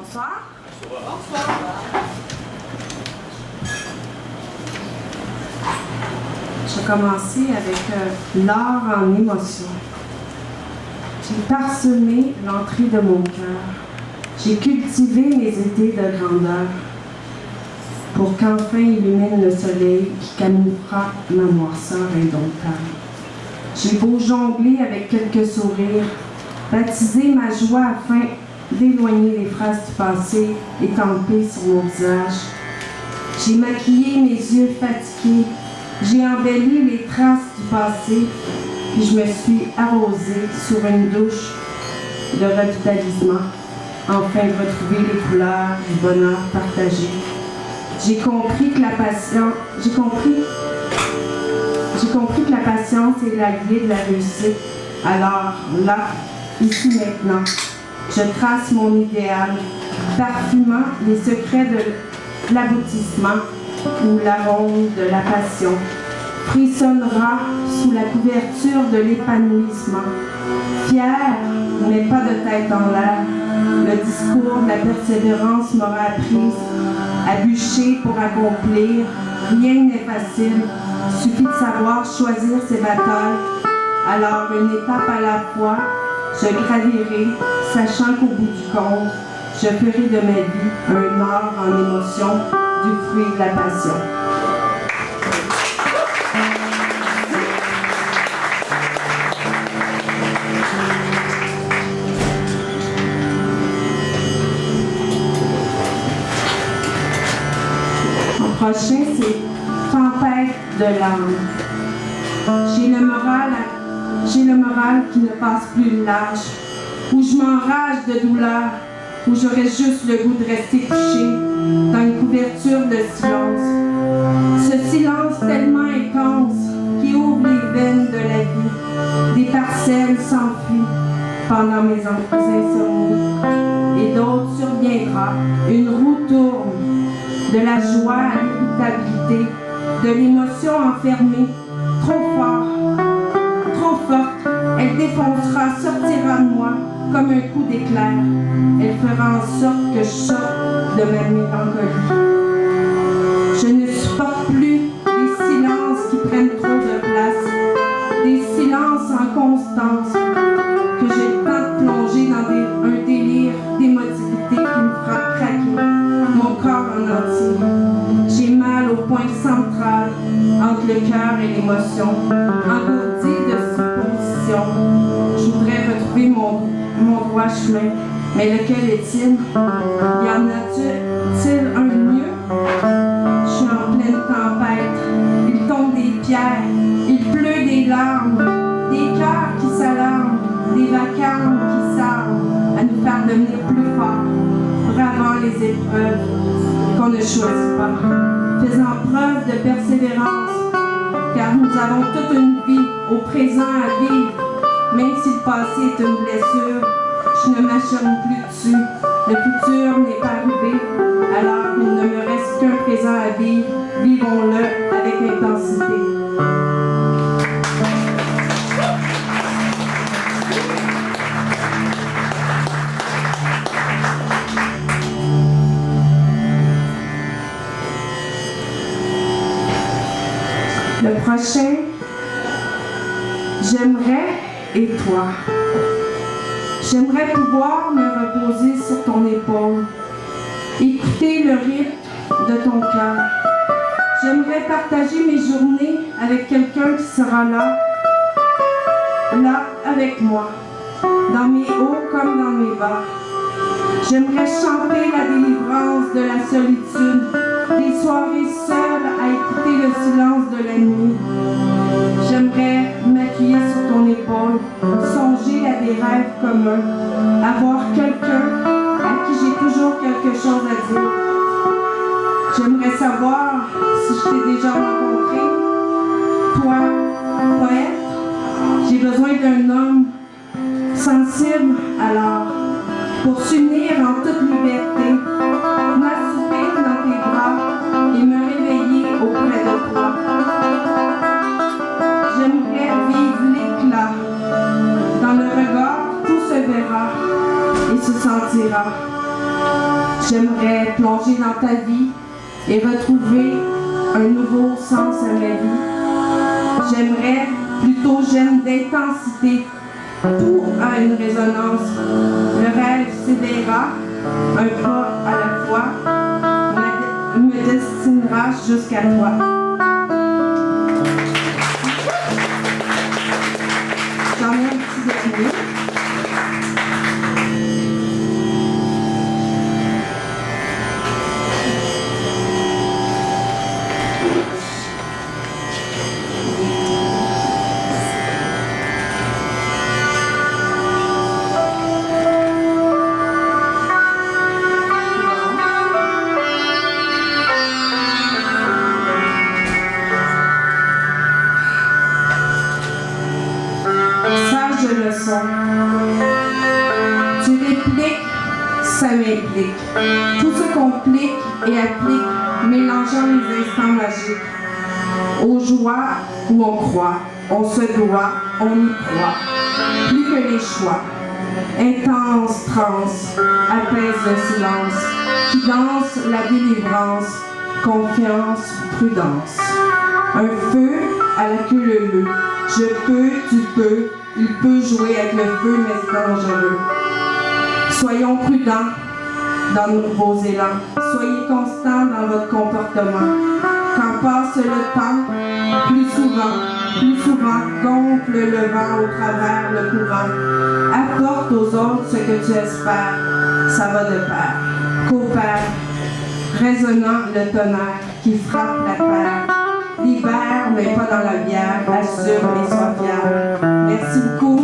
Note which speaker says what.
Speaker 1: Bonsoir.
Speaker 2: Bonsoir.
Speaker 1: Je vais commencer avec l'art en émotion. J'ai parsemé l'entrée de mon cœur. J'ai cultivé mes idées de grandeur pour qu'enfin illumine le soleil qui camouflera ma noirceur indomptable. J'ai beau jongler avec quelques sourires, baptiser ma joie afin d'éloigner les phrases du passé étampées sur mon visage. J'ai maquillé mes yeux fatigués, j'ai embelli les traces du passé, puis je me suis arrosée sur une douche de revitalisement, afin de retrouver les couleurs du bonheur partagé. J'ai compris que la patience est l'allié de la réussite. Alors, là, ici maintenant, je trace mon idéal, parfumant les secrets de l'aboutissement où l'arôme de la passion frissonnera sous la couverture de l'épanouissement. Fier, mais pas de tête en l'air, le discours de la persévérance m'aura apprise à bûcher pour accomplir. Rien n'est facile, suffit de savoir choisir ses batailles. Alors, une étape à la fois, je gravirai, sachant qu'au bout du compte, je ferai de ma vie un art en émotion du fruit de la passion. Mon prochain, c'est Tempête de l'âme. J'ai le moral qui ne passe plus le large, où je m'enrage de douleur, où j'aurais juste le goût de rester couché dans une couverture de silence. Ce silence tellement intense qui ouvre les veines de la vie. Des parcelles s'enfuient pendant mes insomnies et d'autres surviendra. Une roue tourne de la joie à l'irritabilité, de l'émotion enfermée, trop fort, trop forte. Elle défoncera, sortira de moi comme un coup d'éclair. Elle fera en sorte que je sorte de ma mélancolie. Je ne supporte plus les silences qui prennent trop de place, des silences en constance, que j'ai le temps de plonger dans un délire d'émotivité qui me fera craquer mon corps en entier. J'ai mal au point central entre le cœur et l'émotion, engourdi de suppositions. Je voudrais retrouver mon droit chemin, mais lequel est-il? Y en a-t-il un mieux? Je suis en pleine tempête. Il tombe des pierres, il pleut des larmes, des cœurs qui s'alarment, des vacarmes qui s'arment à nous faire devenir plus forts, bravant les épreuves qu'on ne choisit pas, faisant preuve de persévérance, car nous avons toute une vie au présent à vivre. Même si le passé est une blessure, je ne m'acharne plus dessus. Le futur n'est pas arrivé, alors il ne me reste qu'un présent à vivre. Vivons-le avec intensité. Le prochain, j'aimerais et toi. J'aimerais pouvoir me reposer sur ton épaule, écouter le rythme de ton cœur. J'aimerais partager mes journées avec quelqu'un qui sera là avec moi, dans mes hauts comme dans mes bas. J'aimerais chanter la délivrance de la solitude, des soirées seules à écouter le silence de la nuit. J'aimerais m'appuyer sur ton épaule, songer à des rêves communs, avoir quelqu'un à qui j'ai toujours quelque chose à dire. J'aimerais savoir si je t'ai déjà rencontré. Toi, poète, j'ai besoin d'un homme sensible alors, pour s'unir en toute liberté, m'assoupir dans tes bras et me réveiller auprès de toi. J'aimerais vivre l'éclat. Dans le regard, tout se verra et se sentira. J'aimerais plonger dans ta vie et retrouver un nouveau sens à ma vie. J'aimerais, plutôt j'aime d'intensité. Tout a une résonance. Le rêve s'éveillera, un pas à la fois, me destinera jusqu'à toi. J'en ai un petit dernier. Leçon. Tu répliques, ça m'implique. Tout se complique et applique, mélangeant les instants magiques. Aux joies où on croit, on se doit, on y croit. Plus que les choix. Intense transe, apaise le silence, qui danse la délivrance, confiance, prudence. Un feu à la queue leu. Je peux, tu peux, il peut jouer avec le feu, mais c'est dangereux. Soyons prudents dans vos élans. Soyez constants dans votre comportement. Quand passe le temps, plus souvent, gonfle le vent au travers le courant. Apporte aux autres ce que tu espères. Ça va de pair. Coopère, résonnant le tonnerre qui frappe la terre. Libère, mais pas dans la bière. Assure et sois fier. Merci beaucoup.